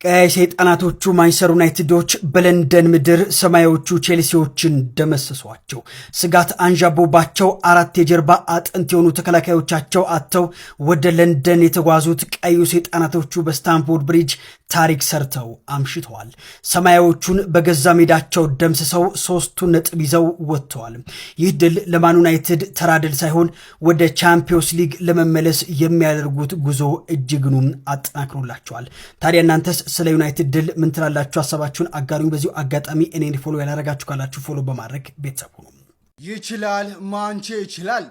ቀይ ሰይጣናቶቹ ማንቸስተር ዩናይትዶች በለንደን ምድር ሰማያዊዎቹ ቼልሲዎችን ደመሰሷቸው። ስጋት አንዣቦባቸው አራት የጀርባ አጥንት የሆኑ ተከላካዮቻቸው አጥተው ወደ ለንደን የተጓዙት ቀዩ ሰይጣናቶቹ በስታንፎርድ ብሪጅ ታሪክ ሰርተው አምሽተዋል። ሰማያዊዎቹን በገዛ ሜዳቸው ደምስሰው 3 ነጥብ ይዘው ወጥተዋል። ይህ ድል ለማን ዩናይትድ ተራ ድል ሳይሆን ወደ ቻምፒዮንስ ሊግ ለመመለስ የሚያደርጉት ጉዞ እጅግኑም አጠናክሮላቸዋል። ታዲያ እናንተስ ስለ ዩናይትድ ድል ምን ትላላችሁ? ሐሳባችሁን አጋሩኝ። በዚሁ አጋጣሚ እኔን ፎሎ ያላረጋችሁ ካላችሁ ፎሎ በማድረግ ቤተሰብ ሁኑ። ይችላል ማንቼ ይችላል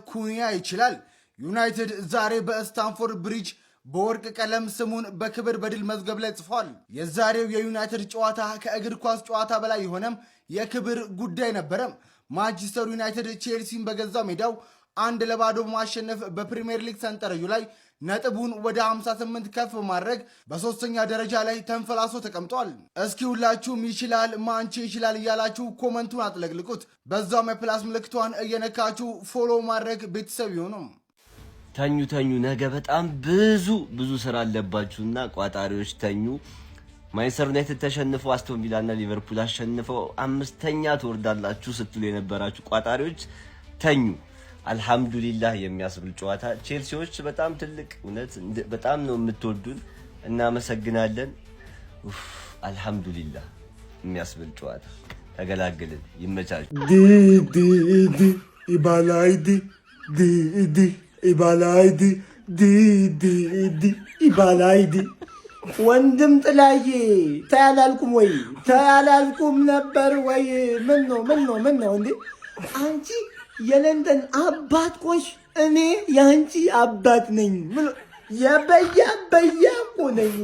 ኩኒያ ይችላል። ዩናይትድ ዛሬ በስታንፎርድ ብሪጅ በወርቅ ቀለም ስሙን በክብር በድል መዝገብ ላይ ጽፏል። የዛሬው የዩናይትድ ጨዋታ ከእግር ኳስ ጨዋታ በላይ የሆነም የክብር ጉዳይ ነበረም። ማንቸስተር ዩናይትድ ቼልሲን በገዛ ሜዳው 1-0 በማሸነፍ በፕሪሚየር ሊግ ሰንጠረዡ ላይ ነጥቡን ወደ 58 ከፍ በማድረግ በሶስተኛ ደረጃ ላይ ተንፈላሶ ተቀምጧል። እስኪ ሁላችሁም ይችላል ማንቼ ይችላል እያላችሁ ኮመንቱን አጥለቅልቁት። በዛውም የፕላስ ምልክቷን እየነካችሁ ፎሎ ማድረግ ቤተሰብ ይሁኑ። ተኙ ነገ በጣም ብዙ ስራ አለባችሁና ቋጣሪዎች ተኙ። ማንቸስተር ዩናይትድ ተሸንፈው አስቶን ቪላና ሊቨርፑል አሸንፈው 5ኛ ትወርዳላችሁ ስትሉ የነበራችሁ ቋጣሪዎች ተኙ። አልহামዱሊላህ የሚያስብል ጨዋታ። ቼልሲዎች በጣም ትልቅ እውነት በጣም ነው የምትወዱን፣ እናመሰግናለን። አልহামዱሊላህ የሚያስብል ጨዋታ ተገላገልን። ይመቻችሁ። ኢባላይዲ ወንድም ጥላዬ ታያላልኩም ነበር ወይ? ምን ነው እንዴ አንቺ የለንደን አባት ቆሽ፣ እኔ ያንቺ አባት ነኝ። ምን የበያ እኮ ነኝ።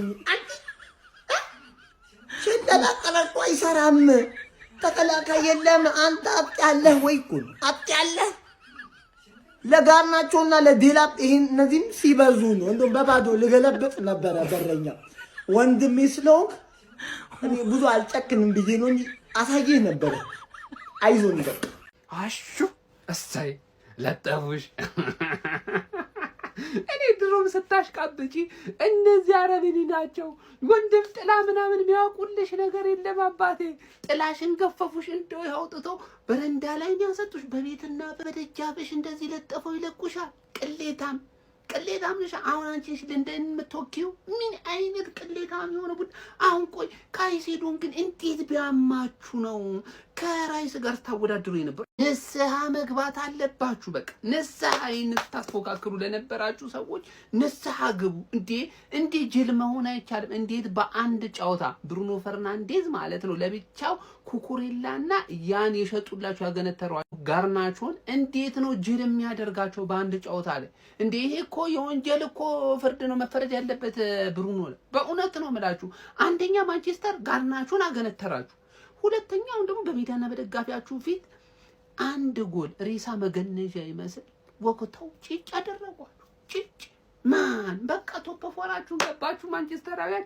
ተቀላቀለቆ አይሰራም። ተቀላቀለ የለም። አንተ አጥያለህ ወይ እኮ አጥያለህ። ለጋርናቸውና ለዲላፕ ይሄን እነዚህም ሲበዙ ነው። እንደውም በባዶ ልገለብጥ ነበረ በረኛ ወንድሜ ስለሆንክ እኔ ብዙ አልጨክንም ብዬ ነው እንጂ አሳየህ ነበረ። አይዞን በቃ አሹ እሰይ ለጠፉሽ። እኔ ድሮም ስታሽቃብጪ እነዚህ አረብኒ ናቸው ወንድም ጥላ ምናምን የሚያውቁልሽ ነገር የለም አባቴ። ጥላሽን ገፈፉሽ እንደው ያውጥተው በረንዳ ላይ ያሰጡሽ፣ በቤትና በደጃፍሽ እንደዚህ ለጠፈው ይለቁሻል። ቅሌታም ነሽ። አሁን አንቺሽ ለንደን የምትወኪው ምን አይነት ቅሌታም የሆነ ቡድ። አሁን ቆይ ካይሴዶን ግን እንዴት ቢያማችሁ ነው ከራይስ ጋር ታወዳድሩ የነበር? ንስሐ መግባት አለባችሁ። በቃ ንስሐ ታስፎካክሩ ለነበራችሁ ሰዎች ንስሐ ግቡ። እንዴ ጅል መሆን አይቻልም። እንዴት በአንድ ጨዋታ ብሩኖ ፈርናንዴዝ ማለት ነው ለብቻው ኩኩሬላና ያን የሸጡላችሁ ያገነተሯችሁ ጋርናቾን እንዴት ነው ጅል የሚያደርጋቸው በአንድ ጨዋታ ላይ? እንዴ ይሄ እኮ የወንጀል እኮ ፍርድ ነው መፈረድ ያለበት ብሩኖ። በእውነት ነው የምላችሁ። አንደኛ ማንቸስተር ጋርናቾን አገነተራችሁ፣ ሁለተኛው ደግሞ በሜዳና በደጋፊያችሁ ፊት አንድ ጎል ሬሳ መገነዣ ይመስል ወቅተው ጭጭ አደረጓችሁ። ጭጭ ማን በቃ ቶፕ ፎራችሁ ገባችሁ። ማንቸስተራውያን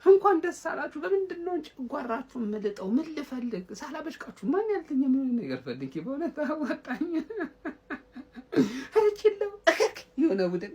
እንኳን ደስ አላችሁ። በምንድን ነው ጨጓራችሁ መልጠው? ምን ልፈልግ ሳላበሽቃችሁ ማን ያልተኛ ምን ነገር ፈልጊ በእውነት አወጣኝ። አረችልም የሆነ ቡድን